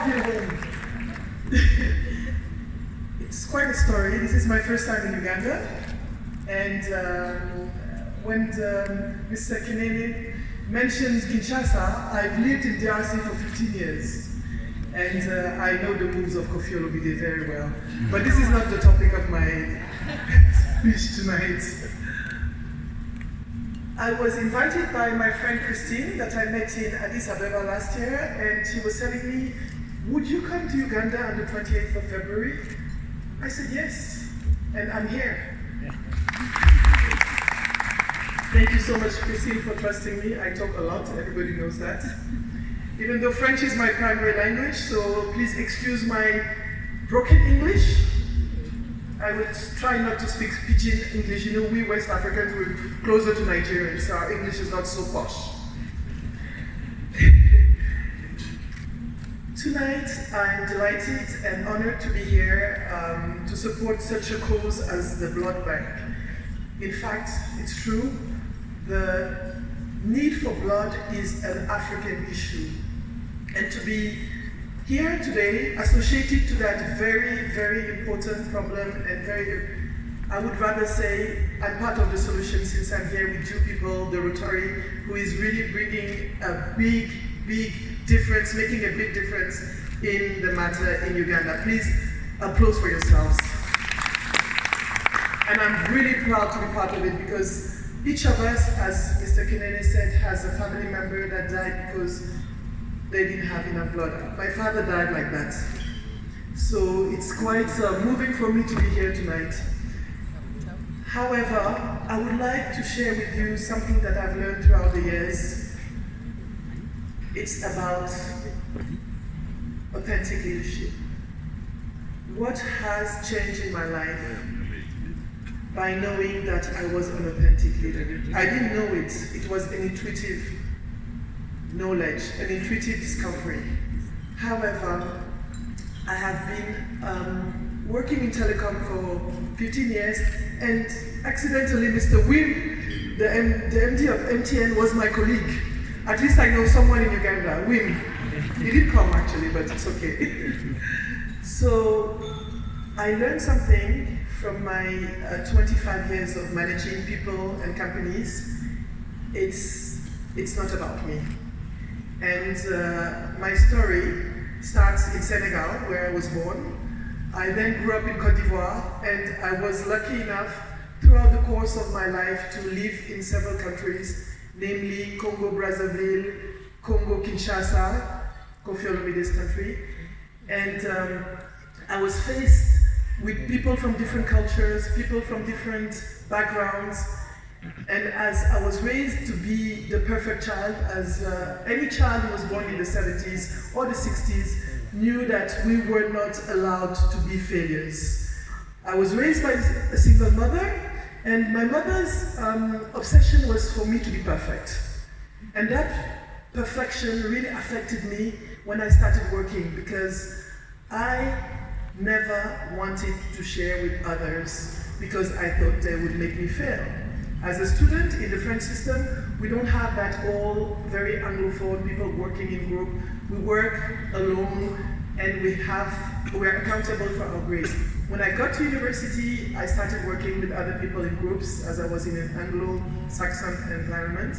dear home. It's quite a story. This is my first time in Uganda. And when Mr. Kinene mentioned Kinshasa, I've lived in DRC for 15 years. And I know the moves of Kofi Olomide very well. But this is not the topic of my speech tonight. I was invited by my friend Christine that I met in Addis Ababa last year, and she was telling me, would you come to Uganda on the 28th of February? I said yes, and I'm here. Thank you so much, Christine, for trusting me. I talk a lot, everybody knows that. Even though French is my primary language, so please excuse my broken English. I would try not to speak pidgin English. You know, we West Africans, we're closer to Nigerians, so our English is not so posh. Tonight, I'm delighted and honored to be here to support such a cause as the blood bank. In fact, it's true, the need for blood is an African issue. And to be here today, associated to that very, very important problem, and I would rather say I'm part of the solution since I'm here with you people, the Rotary, who is really bringing a big, big difference, making a big difference in the matter in Uganda. Please applause for yourselves. And I'm really proud to be part of it because each of us, as Mr. Kinene said, has a family member that died because they didn't have enough blood. My father died like that. So it's quite moving for me to be here tonight. However, I would like to share with you something that I've learned throughout the years. It's about authentic leadership. What has changed in my life by knowing that I was an authentic leader? I didn't know it. It was an intuitive knowledge, an intuitive discovery. However, I have been working in telecom for 15 years, and accidentally Mr. Wim, the MD of MTN, was my colleague. At least I know someone in Uganda, Wim. He did come actually, but it's okay. So I learned something from my 25 years of managing people and companies. It's not about me. And my story starts in Senegal, where I was born. I then grew up in Côte d'Ivoire, and I was lucky enough throughout the course of my life to live in several countries, namely Congo-Brazzaville, Congo-Kinshasa, Kofi Olomide's country. And I was faced with people from different cultures, people from different backgrounds. And as I was raised to be the perfect child, as any child who was born in the 70s or the 60s knew that we were not allowed to be failures. I was raised by a single mother, and my mother's obsession was for me to be perfect. And that perfection really affected me when I started working, because I never wanted to share with others because I thought they would make me fail. As a student in the French system, we don't have that all very Anglophone people working in group. We work alone, and we're accountable for our grades. When I got to university, I started working with other people in groups, as I was in an Anglo-Saxon environment.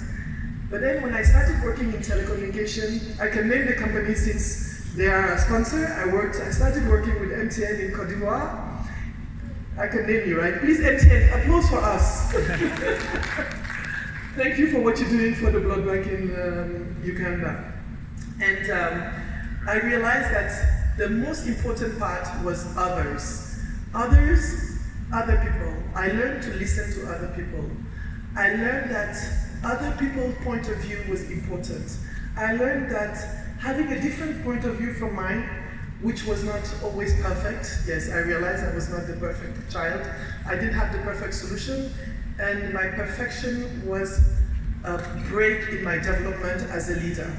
But then when I started working in telecommunication, I can name the company since they are a sponsor. I started working with MTN in Côte d'Ivoire. I can name you, right? Please, MTN, applause for us. Thank you for what you're doing for the blood bank in Uganda. And I realized that the most important part was others. Other people. I learned to listen to other people. I learned that other people's point of view was important. I learned that having a different point of view from mine, which was not always perfect. Yes, I realized I was not the perfect child. I didn't have the perfect solution, and my perfection was a break in my development as a leader.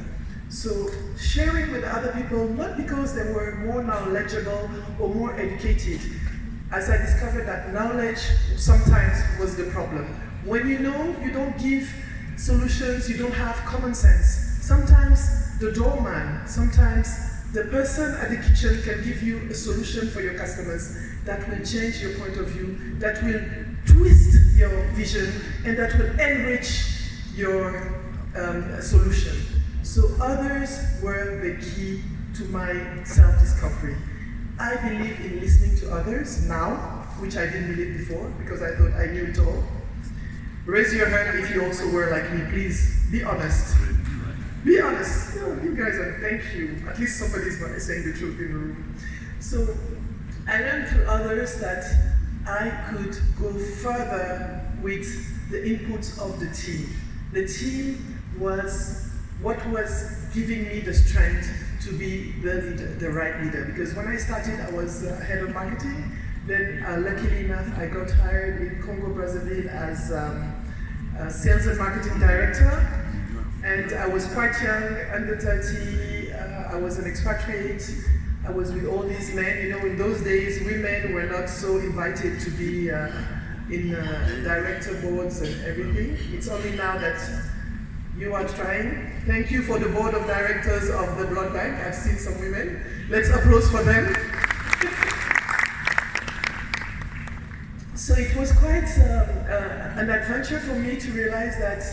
So sharing with other people, not because they were more knowledgeable or more educated, as I discovered that knowledge sometimes was the problem. When you know, you don't give solutions, you don't have common sense. Sometimes the doorman, sometimes the person at the kitchen can give you a solution for your customers that will change your point of view, that will twist your vision, and that will enrich your solution. So others were the key to my self-discovery. I believe in listening to others now, which I didn't believe before because I thought I knew it all. Raise your hand if you also were like me, please. Be honest. Be honest. Oh, you guys are, thank you. At least somebody's not saying the truth in the room. So I learned through others that I could go further with the inputs of the team. The team was what was giving me the strength to be the leader, the right leader. Because when I started, I was head of marketing. Then, luckily enough, I got hired in Congo Brazzaville as sales and marketing director. And I was quite young, under 30. I was an expatriate. I was with all these men. You know, in those days, women were not so invited to be in director boards and everything. It's only now that you are trying. Thank you for the board of directors of the blood bank. I've seen some women. Let's applause for them. So it was quite an adventure for me to realize that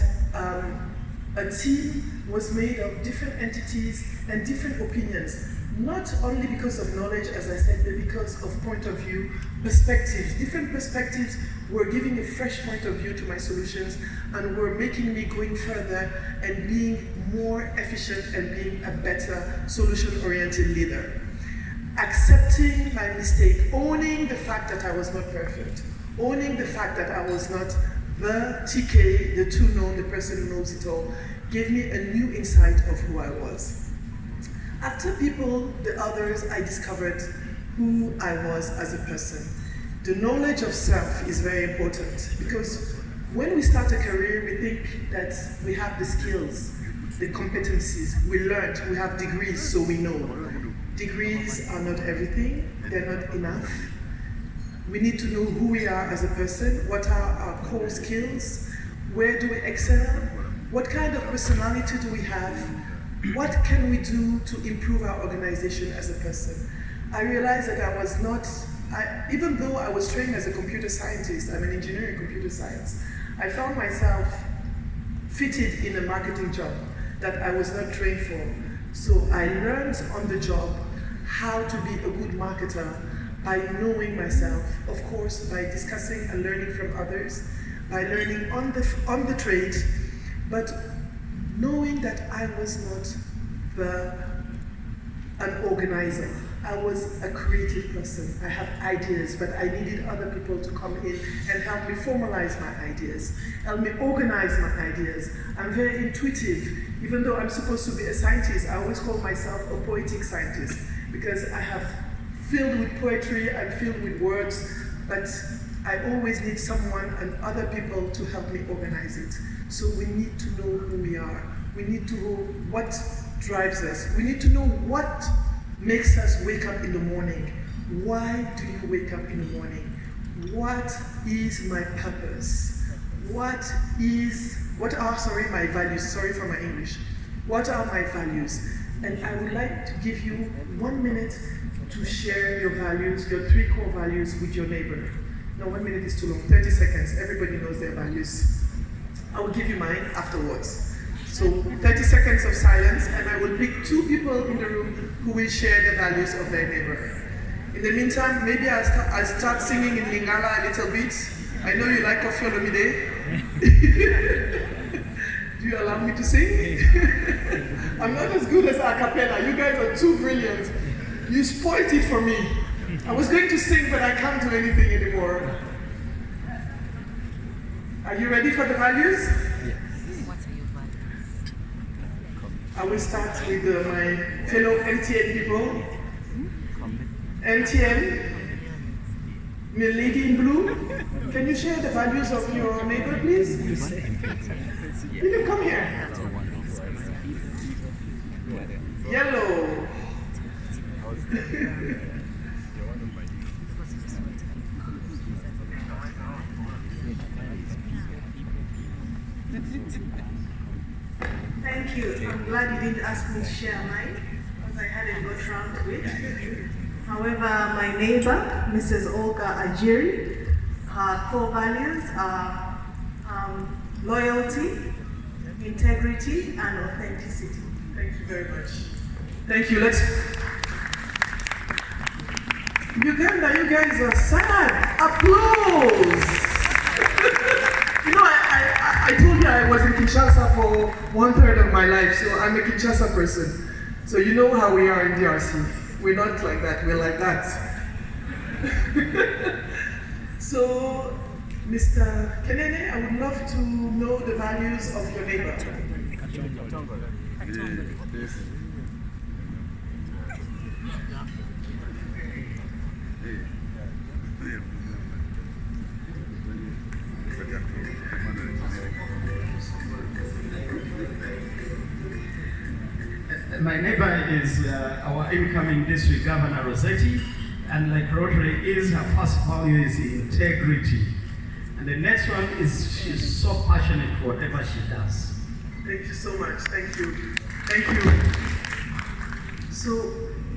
a team was made of different entities and different opinions. Not only because of knowledge, as I said, but because of point of view, perspectives. Different perspectives were giving a fresh point of view to my solutions and were making me going further and being more efficient and being a better solution-oriented leader. Accepting my mistake, owning the fact that I was not perfect, owning the fact that I was not the TK, the too known, the person who knows it all, gave me a new insight of who I was. After people, the others, I discovered who I was as a person. The knowledge of self is very important because when we start a career, we think that we have the skills, the competencies, we learned, we have degrees, so we know. Degrees are not everything, they're not enough. We need to know who we are as a person, what are our core skills, where do we excel, what kind of personality do we have, what can we do to improve our organization as a person. I realized that I was not, even though I was trained as a computer scientist, I'm an engineer in computer science, I found myself fitted in a marketing job that I was not trained for. So I learned on the job how to be a good marketer by knowing myself, of course, by discussing and learning from others, by learning on the trade, but knowing that I was not an organizer. I was a creative person. I have ideas, but I needed other people to come in and help me formalize my ideas, help me organize my ideas. I'm very intuitive. Even though I'm supposed to be a scientist, I always call myself a poetic scientist because I have filled with poetry, I'm filled with words, but I always need someone and other people to help me organize it. So we need to know who we are. We need to know what drives us. We need to know what makes us wake up in the morning. Why do you wake up in the morning? What is my purpose? What are my values? Sorry for my English. What are my values? And I would like to give you 1 minute to share your values, your 3 core values with your neighbor. No, 1 minute is too long, 30 seconds. Everybody knows their values. I will give you mine afterwards. So 30 seconds of silence, and I will pick 2 people in the room who will share the values of their neighbor. In the meantime, maybe I'll start singing in Lingala a little bit. I know you like Kofi Olomide. Do you allow me to sing? I'm not as good as a cappella. You guys are too brilliant. You spoiled it for me. I was going to sing, but I can't do anything anymore. Are you ready for the values? Yes. What are your values? I will start with my fellow MTN people. MTN, my lady in blue, can you share the values of your neighbor, please? Will you come here? Yellow. Thank you. I'm glad you didn't ask me to share mine, because I had hadn't got round to it. However, my neighbor, Mrs. Olga Ajiri, her core values are loyalty, integrity, and authenticity. Thank you very much. Thank you. Let's. Uganda, you guys are sad. Applause. You know, I told you I was in Kinshasa for 1/3 of my life, so I'm a Kinshasa person. So you know how we are in DRC. We're not like that, we're like that. So, Mr. Kenene, I would love to know the values of your neighbor. My neighbor is our incoming district governor, Rotary, and like Rotary is, her first value is integrity. And the next one is she's so passionate for whatever she does. Thank you so much, thank you. Thank you. So,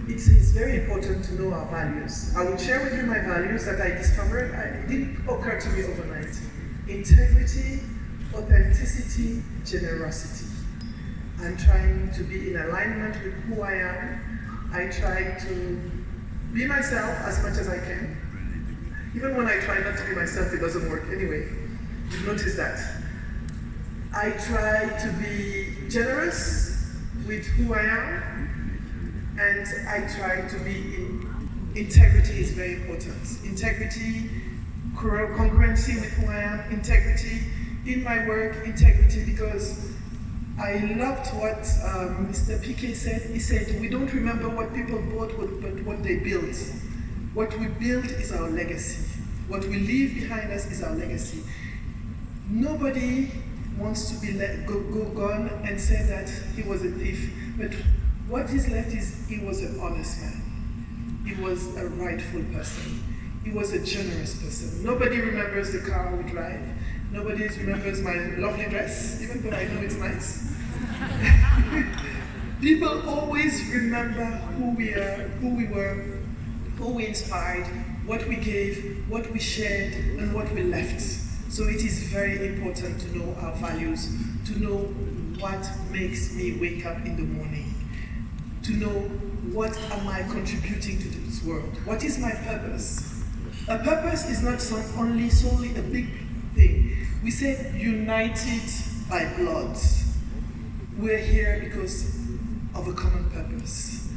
it is very important to know our values. I will share with you my values that I discovered. It didn't occur to me overnight. Integrity, authenticity, generosity. I'm trying to be in alignment with who I am. I try to be myself as much as I can. Even when I try not to be myself, it doesn't work anyway. You've noticed that. I try to be generous with who I am, and I try to be in integrity is very important. Integrity, congruency with who I am, integrity in my work, integrity because I loved what Mr. PK said. He said, we don't remember what people bought, but what they built. What we build is our legacy. What we leave behind us is our legacy. Nobody wants to be gone and say that he was a thief, but what is left is he was an honest man. He was a rightful person. He was a generous person. Nobody remembers the car we drive. Nobody remembers my lovely dress, even though I know it's nice. People always remember who we are, who we were, who we inspired, what we gave, what we shared, and what we left. So it is very important to know our values, to know what makes me wake up in the morning, to know what am I contributing to this world, what is my purpose. A purpose is not solely a big thing. We say united by blood. We're here because of a common purpose.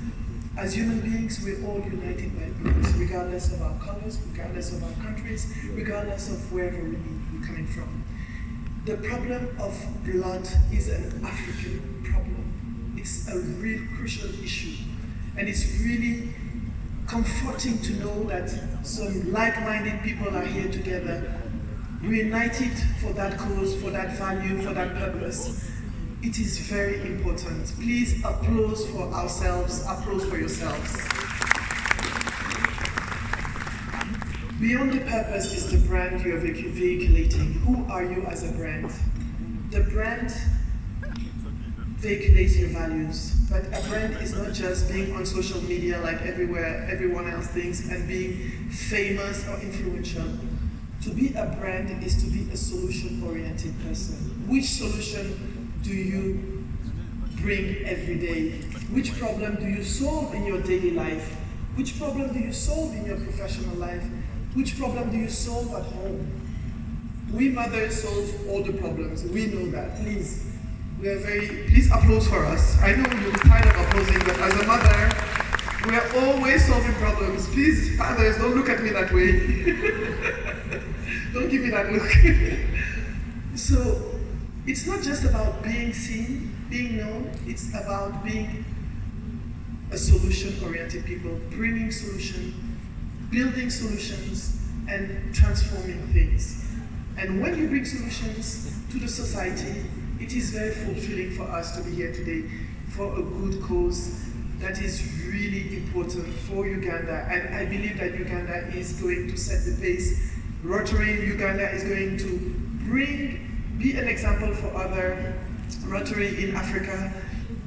As human beings, we're all united by blood, regardless of our colors, regardless of our countries, regardless of wherever we're coming from. The problem of blood is an African problem. It's a real crucial issue. And it's really comforting to know that some like-minded people are here together, united for that cause, for that value, for that purpose. It is very important. Please applause for ourselves, applause for yourselves. Beyond the purpose is the brand you're vehiculating. Who are you as a brand? The brand vehiculates your values, but a brand is not just being on social media like everyone else thinks and being famous or influential. To be a brand is to be a solution-oriented person. Which solution do you bring every day? Which problem do you solve in your daily life? Which problem do you solve in your professional life? Which problem do you solve at home? We mothers solve all the problems. We know that. Please, please applause for us. I know you're tired of applauding, but as a mother, we are always solving problems. Please, fathers, don't look at me that way. Don't give me that look. So, it's not just about being seen, being known, it's about being a solution-oriented people, bringing solutions, building solutions, and transforming things. And when you bring solutions to the society, it is very fulfilling for us to be here today for a good cause that is really important for Uganda. And I believe that Uganda is going to set the pace. Rotary Uganda is going to be an example for other Rotary in Africa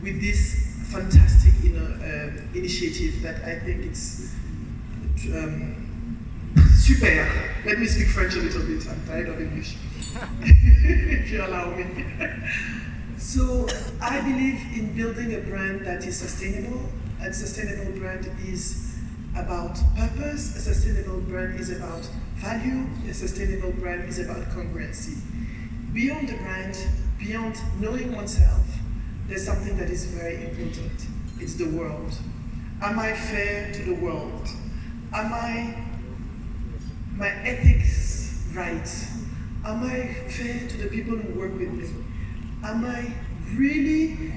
with this fantastic initiative that I think it's super. Let me speak French a little bit. I'm tired of English, if you allow me. So I believe in building a brand that is sustainable. A sustainable brand is about purpose. A sustainable brand is about value. A sustainable brand is about congruency. Beyond the brand, beyond knowing oneself, there's something that is very important. It's the world. Am I fair to the world? Am my ethics right? Am I fair to the people who work with me? Am I really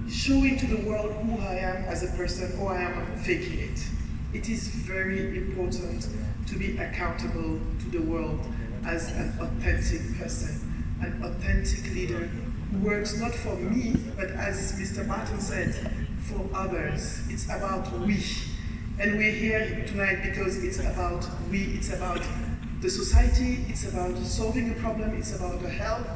showing to the world who I am as a person, or I am faking it? It is very important to be accountable to the world as an authentic person, an authentic leader who works not for me, but as Mr. Martin said, for others. It's about we. And we're here tonight because it's about we, it's about the society, it's about solving a problem, it's about a health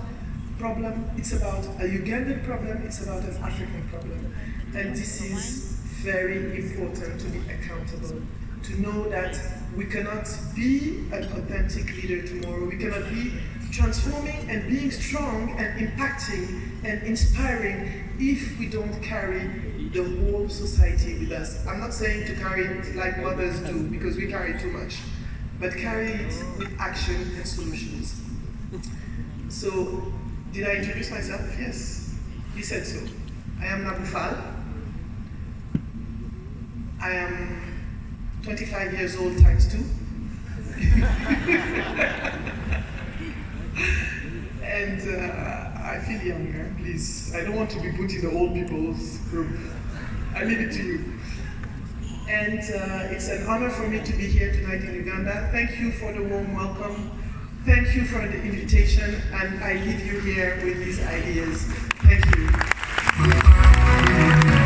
problem, it's about a Ugandan problem, it's about an African problem. And this is very important to be accountable, to know that we cannot be an authentic leader tomorrow, we cannot be transforming and being strong and impacting and inspiring if we don't carry the whole society with us. I'm not saying to carry it like mothers do, because we carry too much, but carry it with action and solutions. So, did I introduce myself? Yes, he said so. I am Nabou. I am 25 years old times 2. And I feel younger, please. I don't want to be put in the old people's group. I leave it to you. And it's an honor for me to be here tonight in Uganda. Thank you for the warm welcome. Thank you for the invitation, and I leave you here with these ideas. Thank you.